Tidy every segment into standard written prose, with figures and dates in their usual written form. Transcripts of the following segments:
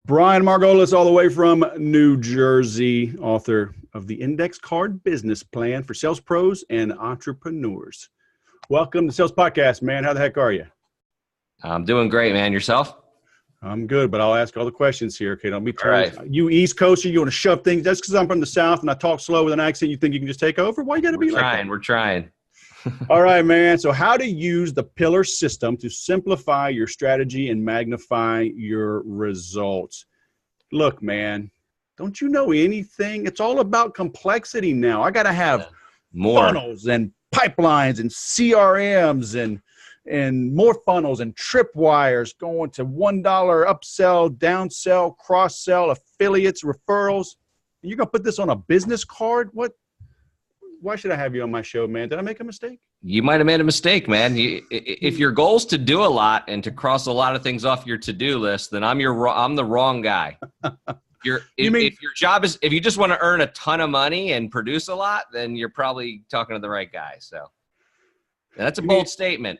Brian Margolis, all the way from New Jersey, author of the Index Card Business Plan for Sales Pros and Entrepreneurs. Welcome to Sales Podcast, man. How the heck are you? I'm doing great, man. Yourself? I'm good, but I'll ask all the questions here. Okay, don't be told. Right. You East Coaster, you want to shove things. That's because I'm from the South and I talk slow with an accent. You think you can just take over? Why you got to be like that? We're trying. All right, man. So how to use the pillar system to simplify your strategy and magnify your results. Look, man, don't you know anything? It's all about complexity now. I got to have more funnels and pipelines and CRMs and more funnels and tripwires going to $1 upsell, downsell, cross-sell, affiliates, referrals. And you're going to put this on a business card? What? Why should I have you on my show, man? Did I make a mistake? You might have made a mistake, man. If your goal is to do a lot and to cross a lot of things off your to-do list, then I'm the wrong guy. If your job is, if you just want to earn a ton of money and produce a lot, then you're probably talking to the right guy. So that's a bold statement.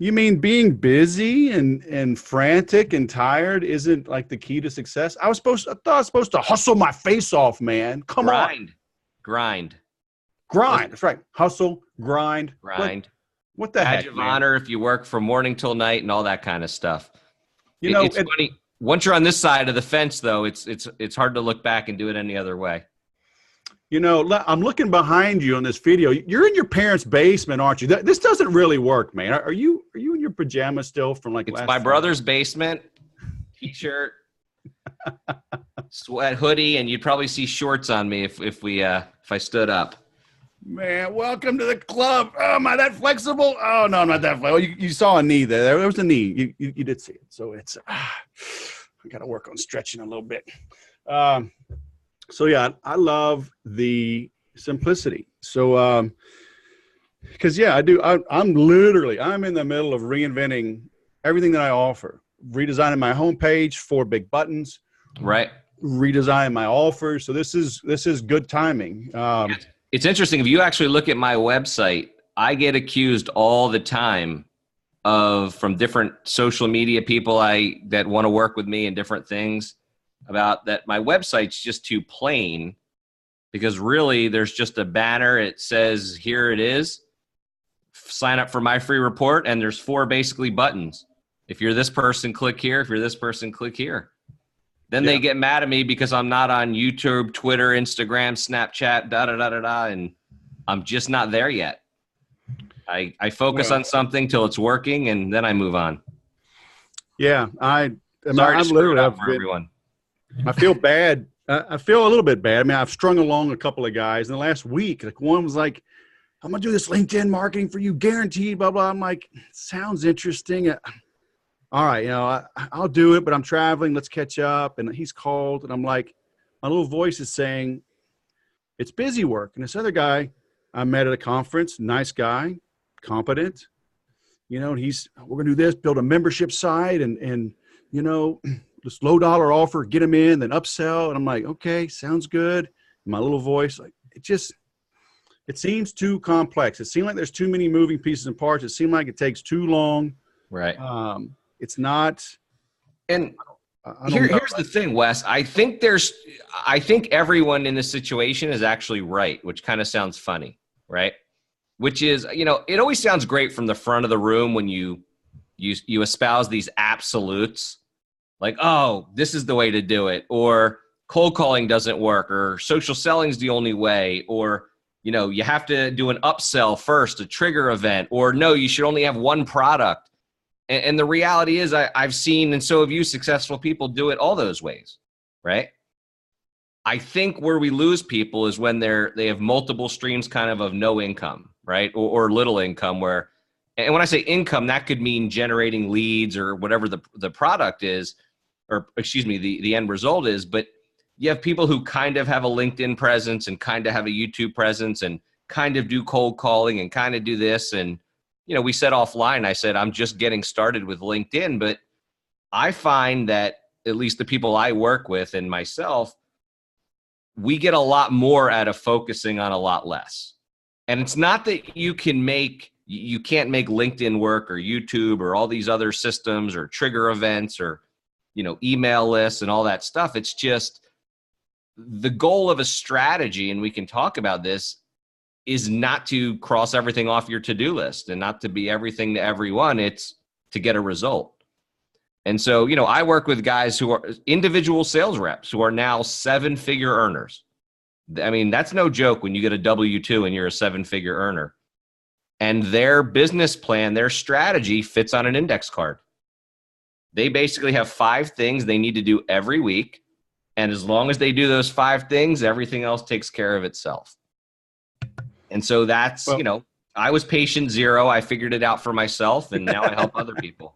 You mean being busy and frantic and tired isn't like the key to success? I thought I was supposed to hustle my face off, man. Come on. Grind. That's right. Hustle, grind. What the heck, Badge of honor if you work from morning till night and all that kind of stuff. It's funny. Once you're on this side of the fence, though, it's hard to look back and do it any other way. You know, I'm looking behind you on this video. You're in your parents' basement, aren't you? This doesn't really work, man. Are you in your pajamas still from like last It's my brother's basement, t-shirt, sweat hoodie, and you'd probably see shorts on me if I stood up. Man, welcome to the club. Oh, am I that flexible? Oh, no, I'm not that flexible. You saw a knee there. There was a knee. You did see it. So it's, I got to work on stretching a little bit. So, yeah, I love the simplicity. So, because, yeah, I do. I'm in the middle of reinventing everything that I offer. Redesigning my homepage, 4 big buttons. Right. Redesigning my offers. So this is good timing. It's interesting. If you actually look at my website, I get accused all the time from different social media people that want to work with me and different things about that my website's just too plain because really there's just a banner. It says, here it is. Sign up for my free report. And there's 4 basically buttons. If you're this person, click here. If you're this person, click here. Then they get mad at me because I'm not on YouTube, Twitter, Instagram, Snapchat, and I'm just not there yet. I focus on something till it's working, and then I move on. Yeah, I'm literally up for everyone. I feel bad. I feel a little bit bad. I mean, I've strung along a couple of guys in the last week. Like one was like, "I'm gonna do this LinkedIn marketing for you, guaranteed." Blah blah. I'm like, sounds interesting. All right, I'll do it, but I'm traveling. Let's catch up. And he's called, and I'm like, my little voice is saying, it's busy work. And this other guy I met at a conference, nice guy, competent, and we're going to do this, build a membership site and this low dollar offer, get him in, then upsell. And I'm like, okay, sounds good. And my little voice, like, it seems too complex. It seems like there's too many moving pieces and parts. It seems like it takes too long. Right. It's not. And here's the thing, Wes. I think everyone in this situation is actually right, which kind of sounds funny, right? Which is, it always sounds great from the front of the room when you espouse these absolutes, like, oh, this is the way to do it, or cold calling doesn't work, or social selling is the only way, or you have to do an upsell first, a trigger event, or no, you should only have one product. And the reality is I've seen, and so have you, successful people do it all those ways, right? I think where we lose people is when they have multiple streams kind of no income, right? Or little income and when I say income, that could mean generating leads or whatever the product is, or excuse me, the end result is. But you have people who kind of have a LinkedIn presence and kind of have a YouTube presence and kind of do cold calling and kind of do this. And we said offline, I said, I'm just getting started with LinkedIn, but I find that at least the people I work with and myself, we get a lot more out of focusing on a lot less. And it's not that you can't make LinkedIn work or YouTube or all these other systems or trigger events or email lists and all that stuff. It's just the goal of a strategy, and we can talk about this, is not to cross everything off your to-do list and not to be everything to everyone. It's to get a result. And so, I work with guys who are individual sales reps who are now 7-figure earners. I mean, that's no joke when you get a W-2 and you're a 7-figure earner. And their business plan, their strategy fits on an index card. They basically have 5 things they need to do every week. And as long as they do those 5 things, everything else takes care of itself. And so that's, I was patient 0. I figured it out for myself, and now I help other people.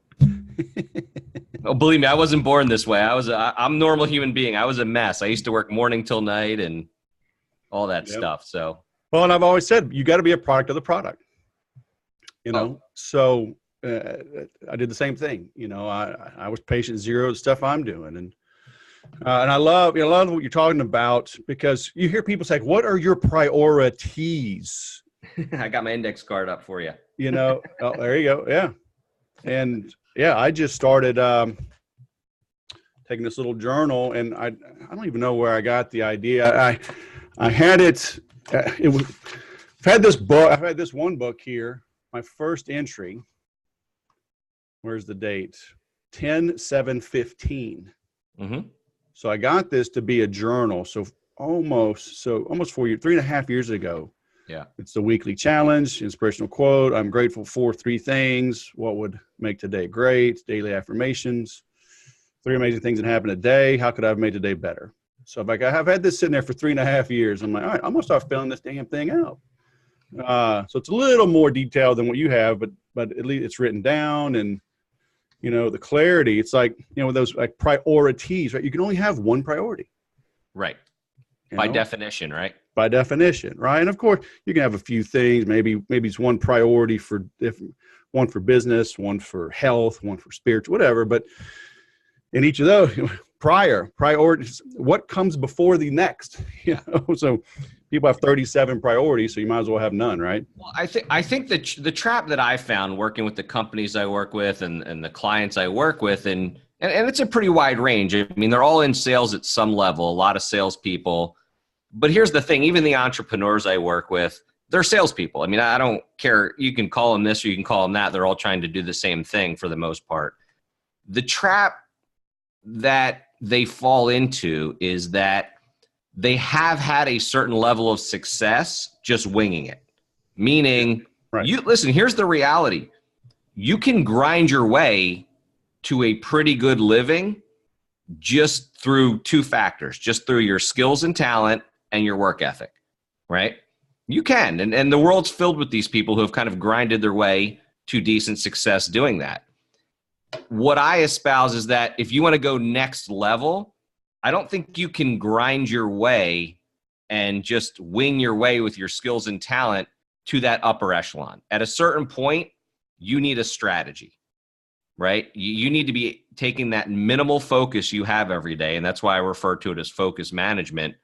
Oh, believe me, I wasn't born this way. I'm a normal human being. I was a mess. I used to work morning till night and all that stuff. So, well, and I've always said, you got to be a product of the product, So I did the same thing. I was patient 0, the stuff I'm doing. And I love what you're talking about, because you hear people say, what are your priorities? I got my index card up for you. Oh, there you go. Yeah. And I just started taking this little journal, and I don't even know where I got the idea. I had it. I've had this book. I've had this one book here. My first entry. Where's the date? 10/7/15. Mm-hmm. So I got this to be a journal. So almost 4 years, 3.5 years ago. Yeah. It's the weekly challenge, inspirational quote. I'm grateful for 3 things. What would make today great? Daily affirmations. 3 amazing things that happen a day. How could I have made today better? So I've had this sitting there for 3.5 years. I'm like, all right, I'm going to start filling this damn thing out. So it's a little more detailed than what you have, but at least it's written down, and, the clarity, it's like, those like priorities, right? You can only have one priority. Right. By definition, right? By definition, right? And of course, you can have a few things. Maybe it's one priority one for business, one for health, one for spiritual, whatever. But in each of those, priorities, what comes before the next? So people have 37 priorities, so you might as well have none, right? Well, I think the trap that I found working with the companies I work with and the clients I work with, and it's a pretty wide range. I mean, they're all in sales at some level, a lot of salespeople. But here's the thing, even the entrepreneurs I work with, they're salespeople. I mean, I don't care. You can call them this or you can call them that. They're all trying to do the same thing for the most part. The trap that they fall into is that they have had a certain level of success just winging it. Meaning, listen, here's the reality. You can grind your way to a pretty good living just through 2 factors, just through your skills and talent and your work ethic, right? You can. And the world's filled with these people who have kind of grinded their way to decent success doing that. What I espouse is that if you want to go next level, I don't think you can grind your way and just wing your way with your skills and talent to that upper echelon. At a certain point, you need a strategy, right? You need to be taking that minimal focus you have every day, and that's why I refer to it as focus management,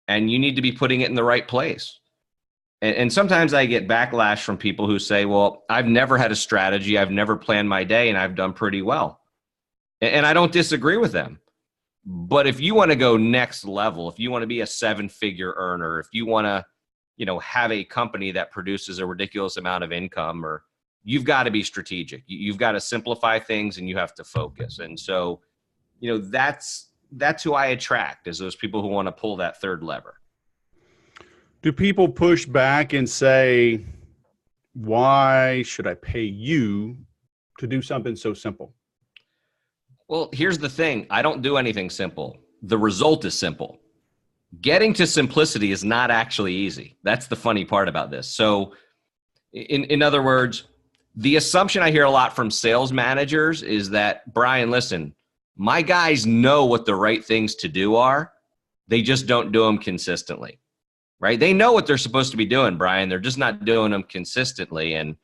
and you need to be putting it in the right place. And sometimes I get backlash from people who say, well, I've never had a strategy, I've never planned my day, and I've done pretty well. And I don't disagree with them. But if you want to go next level, if you want to be a 7-figure earner, if you want to, have a company that produces a ridiculous amount of income, or you've got to be strategic. You've got to simplify things and you have to focus. And so, that's who I attract, is those people who want to pull that third lever. Do people push back and say, why should I pay you to do something so simple? Well, here's the thing. I don't do anything simple. The result is simple. Getting to simplicity is not actually easy. That's the funny part about this. So in other words, the assumption I hear a lot from sales managers is that, Brian, listen, my guys know what the right things to do are. They just don't do them consistently, right? They know what they're supposed to be doing, Brian. They're just not doing them consistently. And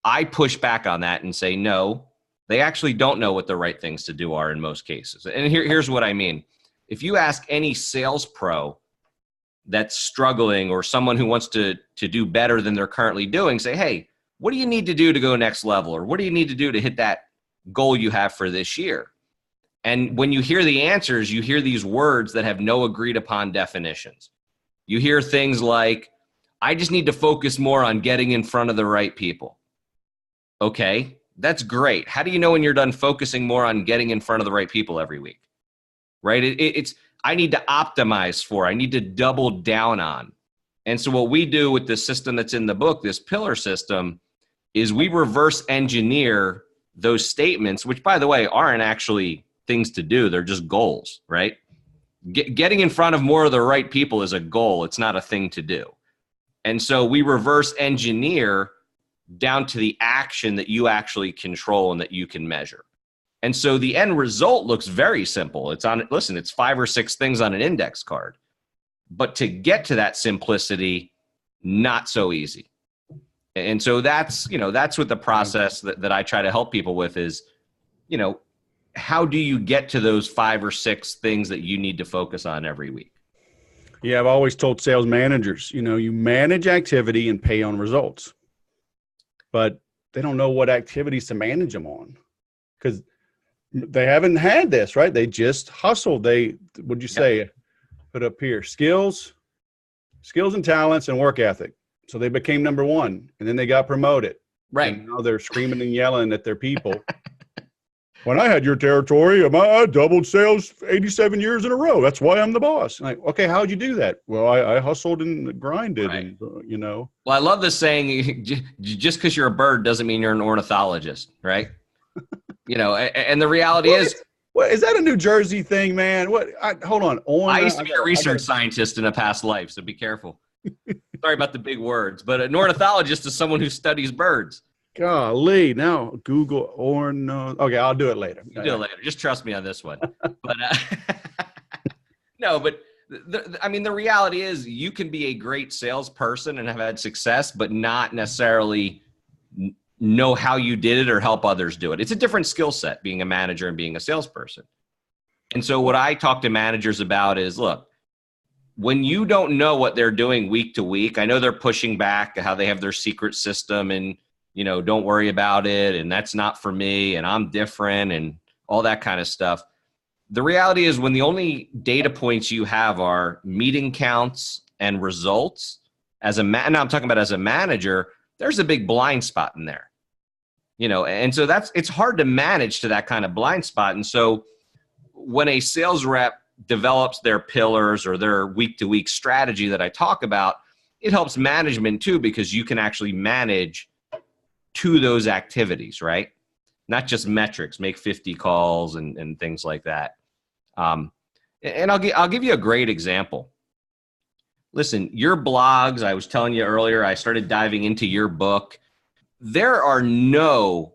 I push back on that and say, no, they actually don't know what the right things to do are in most cases. And here's what I mean. If you ask any sales pro that's struggling or someone who wants to do better than they're currently doing, say, hey, what do you need to do to go next level? Or what do you need to do to hit that goal you have for this year? And when you hear the answers, you hear these words that have no agreed upon definitions. You hear things like, I just need to focus more on getting in front of the right people. Okay, that's great. How do you know when you're done focusing more on getting in front of the right people every week? Right? It's I need to optimize for, I need to double down on. And so what we do with the system that's in the book, this pillar system, is we reverse engineer those statements, which, by the way, aren't actually things to do. They're just goals, right? Getting in front of more of the right people is a goal. It's not a thing to do. And so we reverse engineer down to the action that you actually control and that you can measure. And so the end result looks very simple. It's 5 or 6 things on an index card. But to get to that simplicity, not so easy. And so that's what the process that I try to help people with is, how do you get to those 5 or 6 things that you need to focus on every week? Yeah, I've always told sales managers, you manage activity and pay on results. But they don't know what activities to manage them on because they haven't had this, right? They just hustled. What'd you say? Put up here, skills and talents and work ethic. So they became number 1 and then they got promoted. Right. And now they're screaming and yelling at their people. When I had your territory, I doubled sales 87 years in a row. That's why I'm the boss. Like, okay, how'd you do that? Well, I hustled and grinded, right. And, Well, I love this saying, just because you're a bird doesn't mean you're an ornithologist, right? And the reality is that a New Jersey thing, man? Hold on. I used to be a research scientist in a past life, so be careful. Sorry about the big words, but an ornithologist is someone who studies birds. Golly, now Google okay, I'll do it later. You do it later. Just trust me on this one. But no, but the reality is you can be a great salesperson and have had success, but not necessarily know how you did it or help others do it. It's a different skill set being a manager and being a salesperson. And so what I talk to managers about is, look, when you don't know what they're doing week to week, I know they're pushing back how they have their secret system and, don't worry about it. And that's not for me. And I'm different and all that kind of stuff. The reality is when the only data points you have are meeting counts and results now I'm talking about as a manager, there's a big blind spot in there, and so it's hard to manage to that kind of blind spot. And so when a sales rep develops their pillars or their week to week strategy that I talk about, it helps management too, because you can actually manage to those activities, right? Not just metrics, make 50 calls and things like that. And I'll give you a great example. Listen, your blogs, I was telling you earlier, I started diving into your book. There's no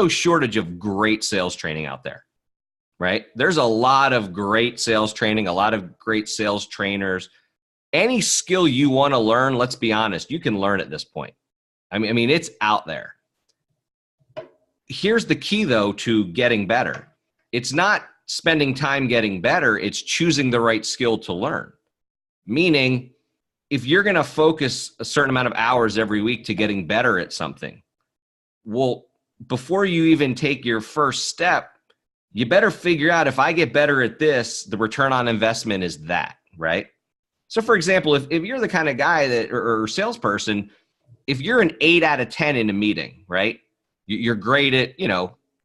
shortage of great sales training out there, right? There's a lot of great sales training, a lot of great sales trainers. Any skill you want to learn, let's be honest, you can learn at this point. I mean, it's out there. Here's the key, though, to getting better. It's not spending time getting better. It's choosing the right skill to learn. Meaning, if you're going to focus a certain amount of hours every week to getting better at something, well, before you even take your first step, you better figure out, if I get better at this, the return on investment is that, right? So, for example, if you're the kind of guy or salesperson, if you're an 8 out of 10 in a meeting, right? You're great at,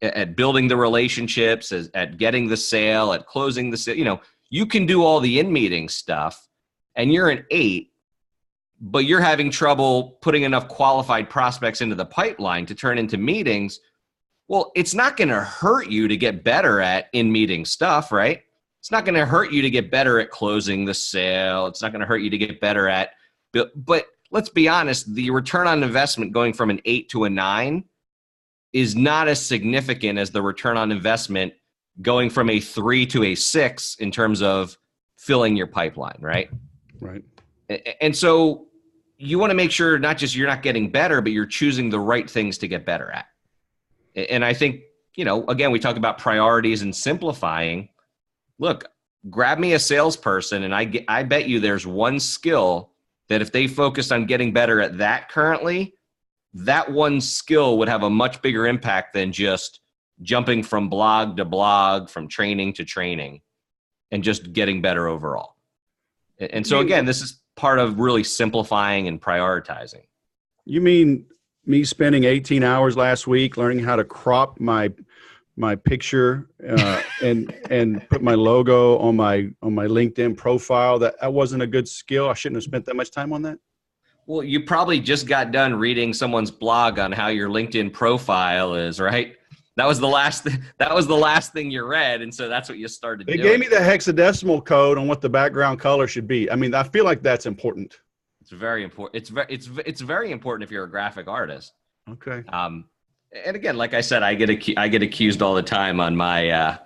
at building the relationships, at getting the sale, at closing the sale, you can do all the in-meeting stuff and you're an 8, but you're having trouble putting enough qualified prospects into the pipeline to turn into meetings. Well, it's not going to hurt you to get better at in-meeting stuff, right? It's not going to hurt you to get better at closing the sale. It's not going to hurt you to get better at, but let's be honest, the return on investment going from an 8 to a 9 is not as significant as the return on investment going from a 3 to a 6 in terms of filling your pipeline, right? Right. And so you want to make sure not just you're not getting better, but you're choosing the right things to get better at. And I think, again, we talk about priorities and simplifying. Look, grab me a salesperson and I bet you there's one skill that if they focused on getting better at that currently, that one skill would have a much bigger impact than just jumping from blog to blog, from training to training, and just getting better overall. And so again, this is part of really simplifying and prioritizing. You mean me spending 18 hours last week learning how to crop my picture and put my logo on my LinkedIn profile? That wasn't a good skill. I shouldn't have spent that much time on that. Well, you probably just got done reading someone's blog on how your LinkedIn profile is, right? That was the last thing you read, and so that's what you started doing. They gave me the hexadecimal code on what the background color should be. I mean, I feel like that's important. It's very important. It's very important if you're a graphic artist. Okay. And again, like I said, I get accused all the time on my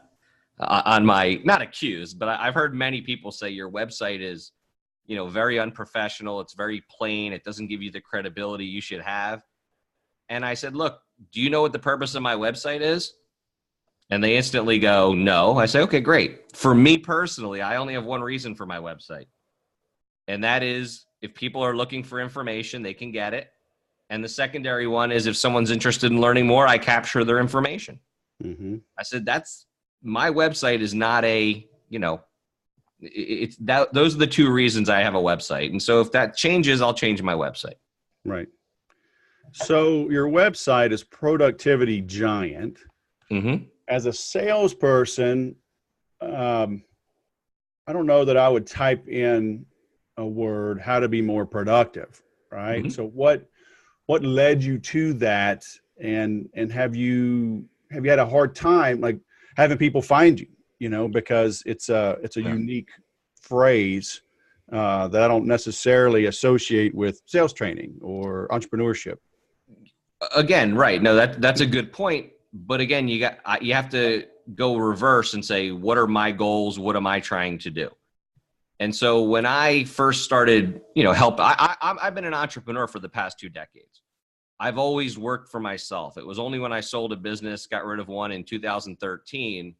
not accused, but I've heard many people say your website is, very unprofessional. It's very plain. It doesn't give you the credibility you should have. And I said, look, do you know what the purpose of my website is? And they instantly go, no. I say, okay, great. For me personally, I only have one reason for my website. And that is if people are looking for information, they can get it. And the secondary one is if someone's interested in learning more, I capture their information. Mm-hmm. I said, my website is not those are the two reasons I have a website. And so if that changes, I'll change my website. Right. So your website is Productivity Giant. Mm-hmm. As a salesperson, I don't know that I would type in a word, how to be more productive, right? Mm-hmm. So what led you to that? And have you had a hard time like having people find you, because it's a unique phrase that I don't necessarily associate with sales training or entrepreneurship. Again, right. No, that's a good point. But again, you have to go reverse and say, what are my goals? What am I trying to do? And so when I first started, I've been an entrepreneur for the past 2 decades. I've always worked for myself. It was only when I sold a business, got rid of one in 2013,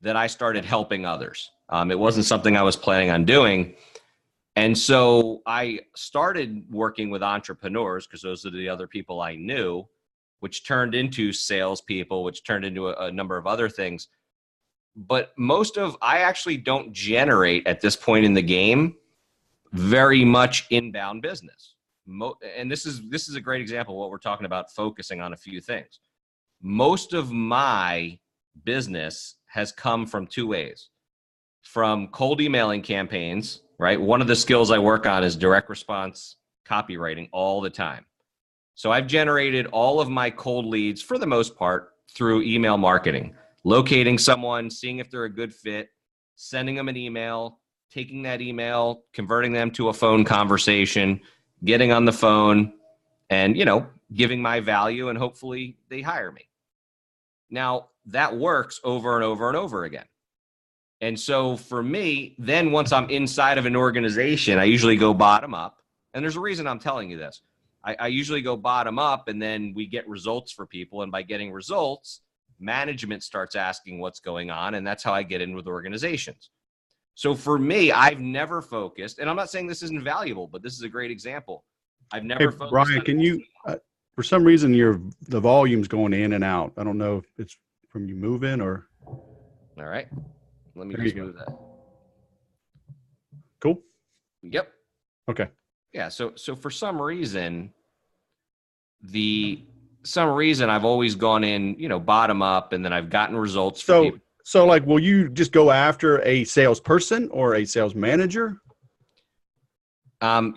that I started helping others. It wasn't something I was planning on doing. And so I started working with entrepreneurs because those are the other people I knew, which turned into salespeople, which turned into a number of other things. But I actually don't generate at this point in the game very much inbound business. And this is a great example of what we're talking about, focusing on a few things. Most of my business has come from 2 ways. From cold emailing campaigns, right? One of the skills I work on is direct response copywriting all the time. So I've generated all of my cold leads for the most part through email marketing, locating someone, seeing if they're a good fit, sending them an email, taking that email, converting them to a phone conversation, getting on the phone and, giving my value, and hopefully they hire me. Now that works over and over and over again. And so for me, then once I'm inside of an organization, I usually go bottom up. And there's a reason I'm telling you this. I usually go bottom up, and then we get results for people. And by getting results, management starts asking what's going on. And that's how I get in with organizations. So for me, I've never focused, and I'm not saying this isn't valuable, but this is a great example. I've never focused. Brian, can you, for some reason, the volume's going in and out. I don't know if it's from you moving or. All right. Let me just move that. Cool. Yep. Okay. Yeah. So for some reason, I've always gone in, bottom up, and then I've gotten results for people. So like, will you just go after a salesperson or a sales manager?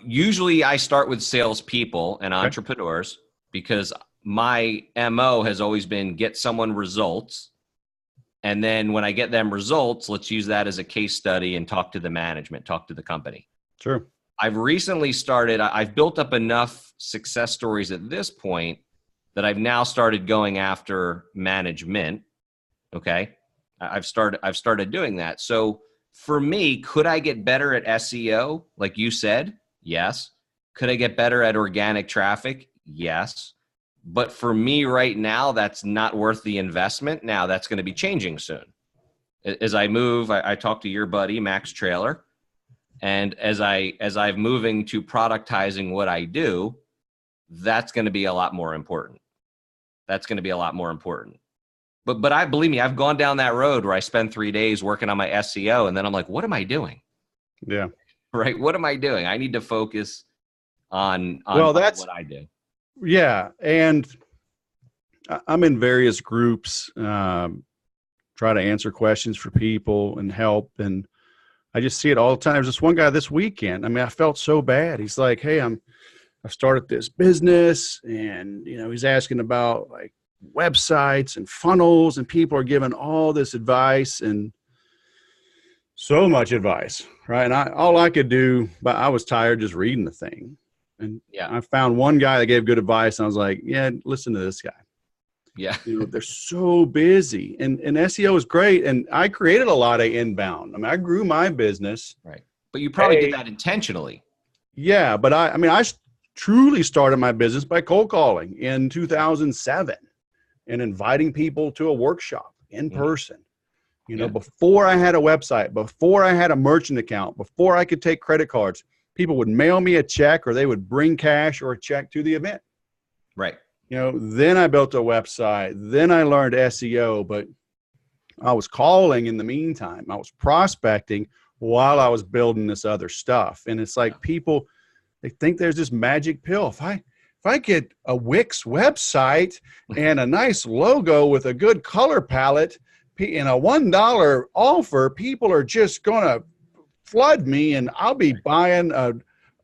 Usually I start with salespeople and entrepreneurs because my MO has always been get someone results. And then when I get them results, let's use that as a case study and talk to the management, talk to the company. Sure. I've recently I've built up enough success stories at this point that I've now started going after management. Okay. I've started doing that. So for me, could I get better at SEO? Like you said, yes. Could I get better at organic traffic? Yes. But for me right now, that's not worth the investment. Now that's going to be changing soon. As I move, I talked to your buddy, Max Trailer. And as I'm moving to productizing what I do, that's going to be a lot more important. But I believe me, I've gone down that road where I spend 3 days working on my SEO, and then I'm like, what am I doing? Yeah. Right. What am I doing? I need to focus on that's what I do. Yeah. And I'm in various groups, try to answer questions for people and help. And I just see it all the time. There's this one guy this weekend. I mean, I felt so bad. He's like, hey, I've started this business, and, he's asking about like websites and funnels, and people are giving all this advice and so much advice. Right. And all I could do, but I was tired just reading the thing. And I found one guy that gave good advice. And I was like, yeah, listen to this guy. Yeah. They're so busy, and SEO is great. And I created a lot of inbound. I mean, I grew my business. Right. But you probably did that intentionally. Yeah. But I truly started my business by cold calling in 2007 and inviting people to a workshop in person. Before I had a website, before I had a merchant account, before I could take credit cards, people would mail me a check, or they would bring cash or a check to the event. Right. Then I built a website. Then I learned SEO, but I was calling in the meantime. I was prospecting while I was building this other stuff. And it's like people, they think there's this magic pill. If I get a Wix website and a nice logo with a good color palette and a $1 offer, people are just going to flood me, and I'll be buying a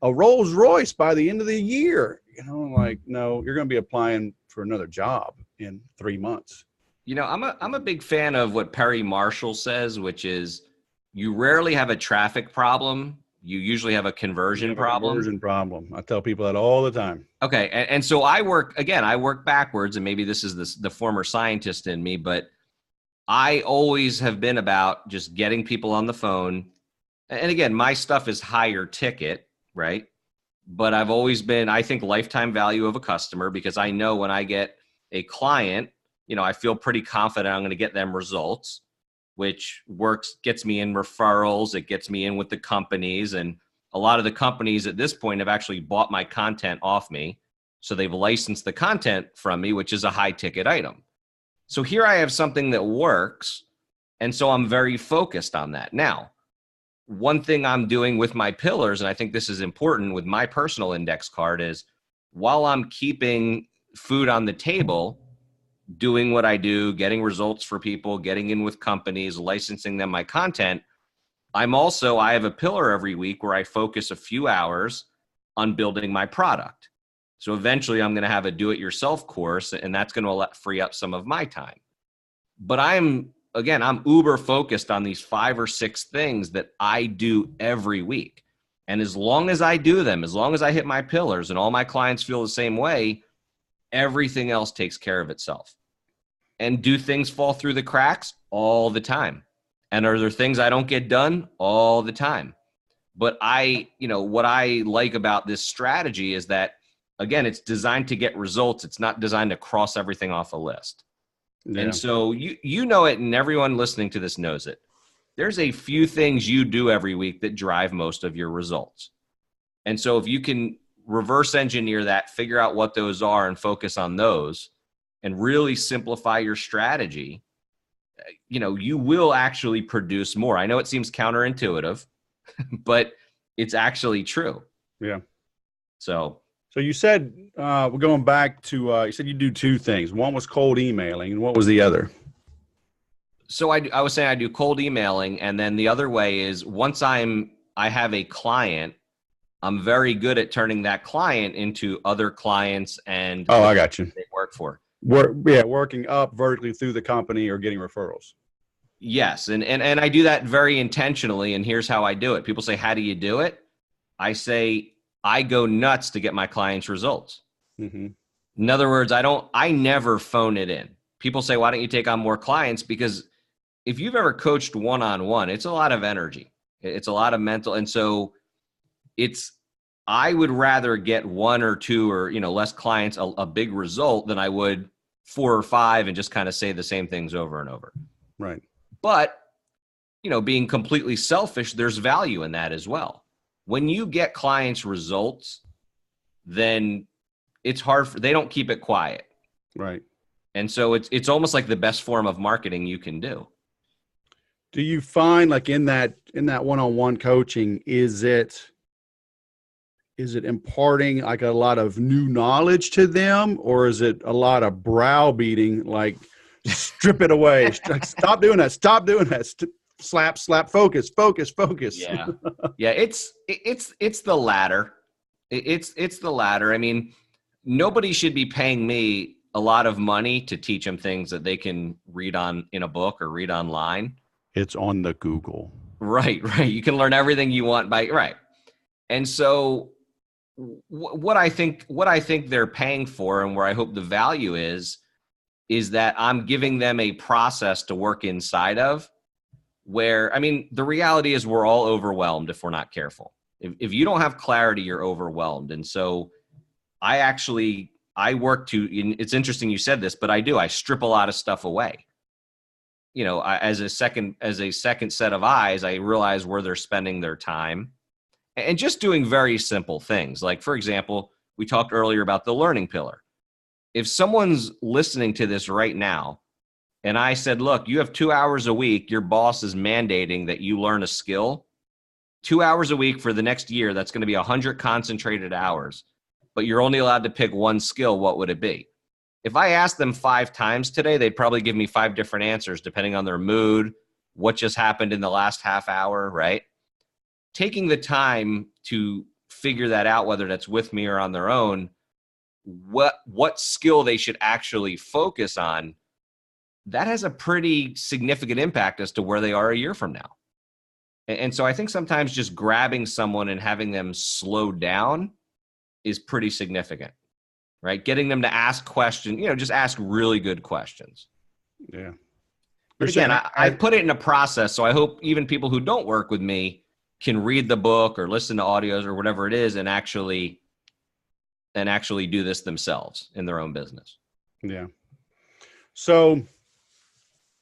Rolls Royce by the end of the year. I'm like, no, you're going to be applying for another job in 3 months. I'm a big fan of what Perry Marshall says, which is you rarely have a traffic problem. You usually have a conversion problem. I tell people that all the time. Okay. And so I work backwards, and maybe this is the former scientist in me, but I always have been about just getting people on the phone. And again, my stuff is higher ticket, right? But I've always been, I think, lifetime value of a customer, because I know when I get a client, I feel pretty confident I'm going to get them results, which gets me in referrals. It gets me in with the companies. And a lot of the companies at this point have actually bought my content off me. So they've licensed the content from me, which is a high ticket item. So here I have something that works. And so I'm very focused on that. Now, one thing I'm doing with my pillars, and I think this is important with my personal index card, is while I'm keeping food on the table, doing what I do, getting results for people, getting in with companies, licensing them my content, I have a pillar every week where I focus a few hours on building my product. So eventually I'm going to have a do-it-yourself course, and that's going to free up some of my time. But I'm uber focused on these 5 or 6 things that I do every week. And as long as I do them, as long as I hit my pillars and all my clients feel the same way, everything else takes care of itself. And do things fall through the cracks? All the time. And are there things I don't get done? All the time. But what I like about this strategy is that, again, it's designed to get results. It's not designed to cross everything off a list. Yeah. And so you know it, and everyone listening to this knows it. There's a few things you do every week that drive most of your results. And so if you can reverse engineer that, figure out what those are and focus on those, and really simplify your strategy, you will actually produce more. I know it seems counterintuitive, but it's actually true. Yeah. So you said, we're going back to, you said you do 2 things. One was cold emailing, and what was the other? So I was saying I do cold emailing, and then the other way is once I have a client, I'm very good at turning that client into other clients and I got you. They work for. Working up vertically through the company or getting referrals. Yes, and I do that very intentionally, and here's how I do it. People say, how do you do it? I say, I go nuts to get my clients results. Mm-hmm. In other words, I never phone it in. People say, why don't you take on more clients? Because if you've ever coached one-on-one, it's a lot of energy. It's a lot of mental. And so I would rather get 1 or 2 or, less clients, a big result than I would 4 or 5 and just kind of say the same things over and over. Right. But, being completely selfish, there's value in that as well. When you get clients results, then it's hard they don't keep it quiet. Right. And so it's almost like the best form of marketing you can do. Do you find like in that one-on-one coaching, is it imparting like a lot of new knowledge to them, or is it a lot of browbeating, like strip it away, stop doing that, slap, focus. Yeah. Yeah. It's the latter. It's the latter. I mean, nobody should be paying me a lot of money to teach them things that they can read on in a book or read online. It's on the Google. Right. You can learn everything you want right. And so what I think they're paying for, and where I hope the value is that I'm giving them a process to work inside of, where, I mean, the reality is we're all overwhelmed if we're not careful. If you don't have clarity, you're overwhelmed. And so I work to, it's interesting you said this, but I strip a lot of stuff away. You know, as a second set of eyes, I realize where they're spending their time, and just doing very simple things. Like, for example, we talked earlier about the learning pillar. If someone's listening to this right now, and I said, look, you have 2 hours a week, your boss is mandating that you learn a skill, 2 hours a week for the next year, that's going to be 100 concentrated hours, but you're only allowed to pick one skill, what would it be? If I asked them 5 times today, they'd probably give me 5 different answers depending on their mood, what just happened in the last half hour, right? Taking the time to figure that out, whether that's with me or on their own, what skill they should actually focus on, that has a pretty significant impact as to where they are a year from now. And so I think sometimes just grabbing someone and having them slow down is pretty significant, right? Getting them to ask questions, just ask really good questions. Yeah. But again, I put it in a process, so I hope even people who don't work with me can read the book or listen to audios or whatever it is and actually do this themselves in their own business. Yeah. So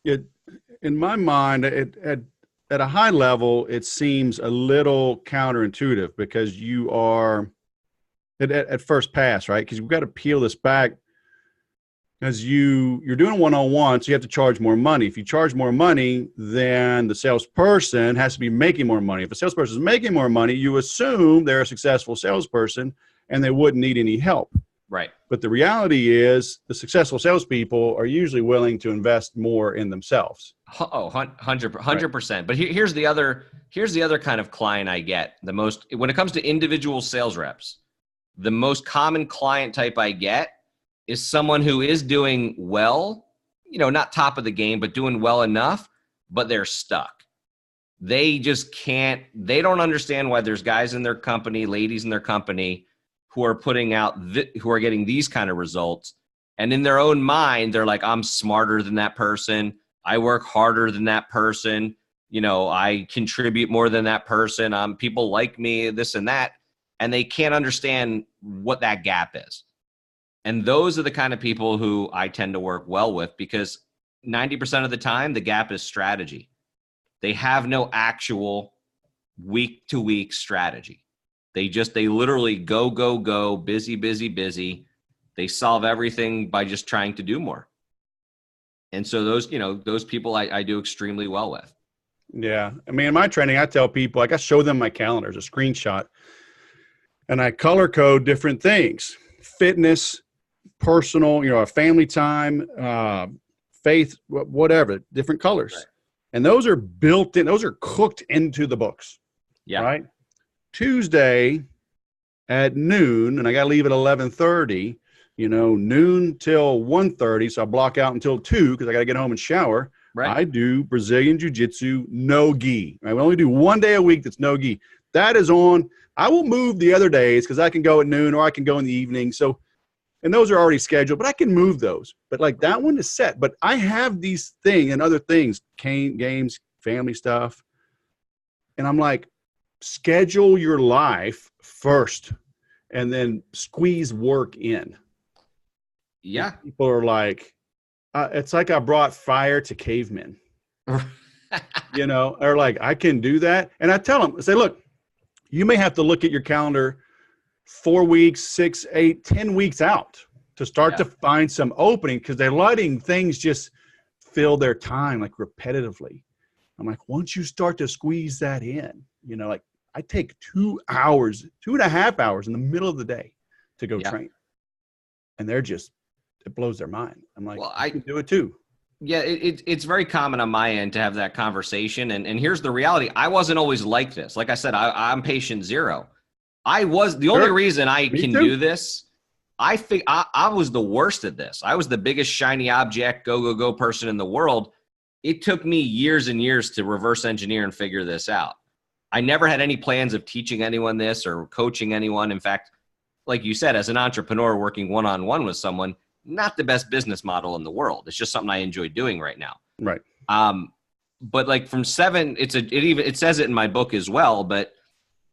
in my mind, at a high level, it seems a little counterintuitive, because you are at first pass, right? Because we've got to peel this back. As you're doing one-on-one, so you have to charge more money. If you charge more money, then the salesperson has to be making more money. If a salesperson is making more money, you assume they're a successful salesperson and they wouldn't need any help. Right. But the reality is the successful salespeople are usually willing to invest more in themselves. Oh, 100%. Right. But here's the other kind of client I get the most when it comes to individual sales reps. The most common client type I get is someone who is doing well, not top of the game, but doing well enough, but they're stuck. They just can't, they don't understand why there's guys in their company, ladies in their company who are putting out, who are getting these kind of results. And in their own mind, they're like, I'm smarter than that person. I work harder than that person. I contribute more than that person. People like me, this and that. And they can't understand what that gap is. And those are the kind of people who I tend to work well with, because 90% of the time, the gap is strategy. They have no actual week-to-week strategy. They literally go, busy. They solve everything by just trying to do more. And so those people I do extremely well with. Yeah. I mean, in my training, I tell people, I show them my calendar as a screenshot, and I color code different things: fitness, personal, family time, faith, whatever, different colors. Right. And those are built in, those are cooked into the books. Yeah. Right. Tuesday at noon, and I got to leave at 11:30, noon till 1:30. So I block out until 2 because I got to get home and shower. Right. I do Brazilian Jiu-Jitsu, no gi. I will only do 1 day a week that's no gi. That is on. I will move the other days because I can go at noon or I can go in the evening. So, and those are already scheduled, but I can move those. But like that one is set. But I have these things and other things, games, family stuff. And I'm like, schedule your life first and then squeeze work in. Yeah. And people are like, it's like I brought fire to cavemen. They're like, I can do that. And I tell them, I say, look, you may have to look at your calendar 4 weeks, 6, 8, 10 weeks out to start to find some opening, because they're letting things just fill their time like repetitively. I'm like, once you start to squeeze that in, like I take 2.5 hours in the middle of the day to go train. And it blows their mind. I'm like, well, I can do it too. Yeah, it's very common on my end to have that conversation. And here's the reality. I wasn't always like this. Like I said, I'm patient zero. The only reason I can do this, I was the worst at this. I was the biggest shiny object, go person in the world. It took me years and years to reverse engineer and figure this out. I never had any plans of teaching anyone this or coaching anyone. In fact, like you said, as an entrepreneur working one-on-one with someone, not the best business model in the world. It's just something I enjoy doing right now. Right. But like from 7, it says it in my book as well, but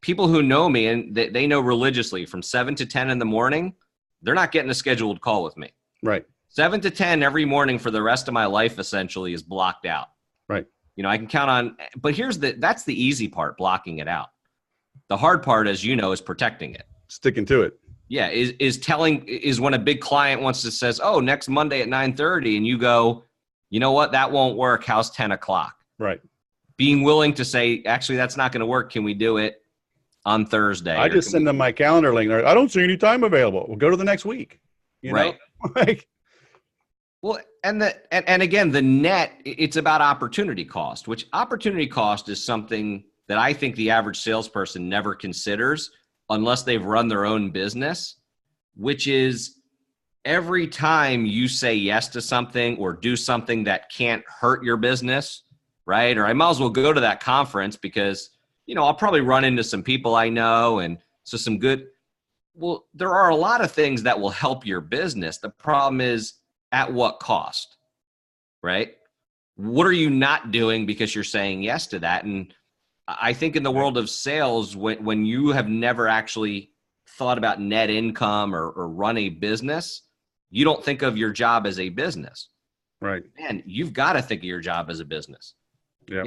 people who know me and they know religiously from 7 to 10 in the morning, they're not getting a scheduled call with me. Right. 7 to 10 every morning for the rest of my life essentially is blocked out. Right. I can count on, but that's the easy part, blocking it out. The hard part, as you know, is protecting it. Sticking to it. Yeah, is when a big client says, oh, next Monday at 9:30, and you go, you know what, that won't work. How's 10 o'clock? Right. Being willing to say, actually, that's not going to work. Can we do it on Thursday? I just send them my calendar link. I don't see any time available. We'll go to the next week. Right. Like, well, and again, the net, it's about opportunity cost, which opportunity cost is something that I think the average salesperson never considers unless they've run their own business, which is every time you say yes to something or do something that can't hurt your business, right? Or I might as well go to that conference because, I'll probably run into some people I know and so some good. Well, there are a lot of things that will help your business. The problem is at what cost, right? What are you not doing because you're saying yes to that? And I think in the world of sales, when you have never actually thought about net income or run a business, you don't think of your job as a business. Right. Man, you've got to think of your job as a business. Yeah.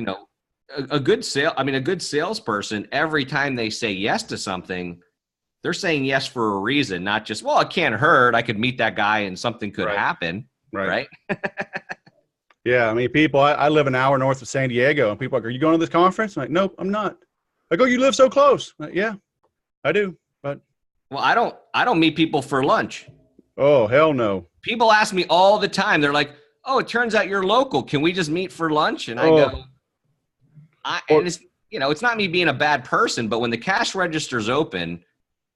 A good salesperson, every time they say yes to something, they're saying yes for a reason, not just, well, it can't hurt. I could meet that guy and something could happen. Right. Yeah, I mean, people, I live an hour north of San Diego, and people are like, are you going to this conference? I'm like, nope, I'm not. I go, you live so close. I'm like, yeah, I do. But well, I don't meet people for lunch. Oh, hell no. People ask me all the time. They're like, oh, it turns out you're local. Can we just meet for lunch? And I go, and it's, it's not me being a bad person, but when the cash register's open,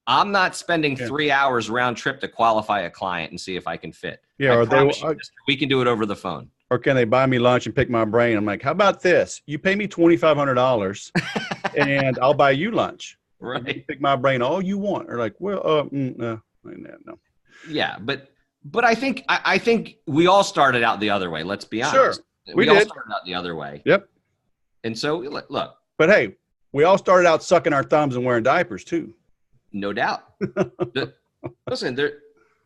I'm not spending 3 hours round trip to qualify a client and see if I can fit. Yeah, we can do it over the phone. Or can they buy me lunch and pick my brain? I'm like, how about this? You pay me $2,500 and I'll buy you lunch. Right. You pick my brain all you want. Or like, well, no. Yeah, but I think we all started out the other way. Let's be honest. Sure, we all started out the other way. Yep. And so look. But hey, we all started out sucking our thumbs and wearing diapers too. No doubt. Listen,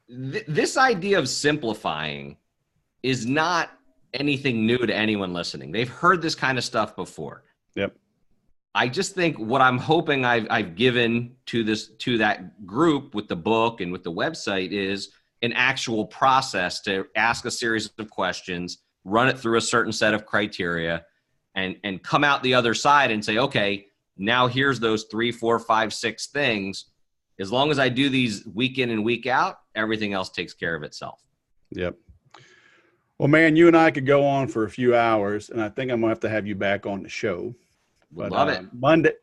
this idea of simplifying is not anything new to anyone listening. They've heard this kind of stuff before. Yep. I just think what I'm hoping I've given to that group with the book and with the website is an actual process to ask a series of questions, run it through a certain set of criteria, and come out the other side and say, okay, now here's those 3, 4, 5, 6 things. As long as I do these week in and week out, everything else takes care of itself. Yep. Well, man, you and I could go on for a few hours, and I think I'm going to have you back on the show. But, love it.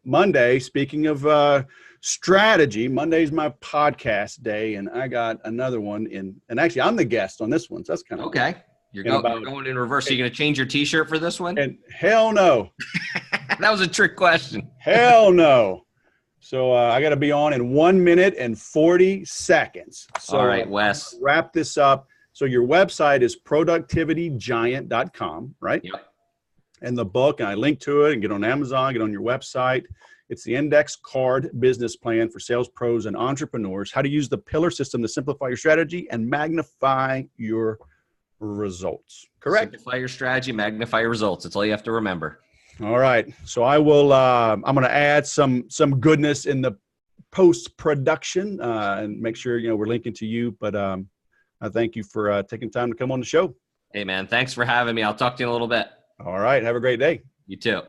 Monday, speaking of strategy, Monday's my podcast day, and I got another one and actually I'm the guest on this one, so that's kind of okay. You're going in reverse. Are you going to change your T-shirt for this one? And hell no. That was a trick question. Hell no. So I got to be on in 1 minute and 40 seconds. So all right, Wes. Wrap this up. So your website is productivitygiant.com, right? Yep. And the book, and I link to it and get on Amazon, get on your website. It's the index card business plan for sales pros and entrepreneurs, how to use the pillar system to simplify your strategy and magnify your results. Correct? Simplify your strategy, magnify your results. That's all you have to remember. All right. So I will, I'm going to add some goodness in the post-production and make sure, we're linking to you. But I thank you for taking time to come on the show. Hey, man, thanks for having me. I'll talk to you in a little bit. All right. Have a great day. You too.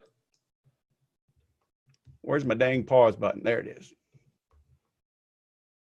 Where's my dang pause button? There it is.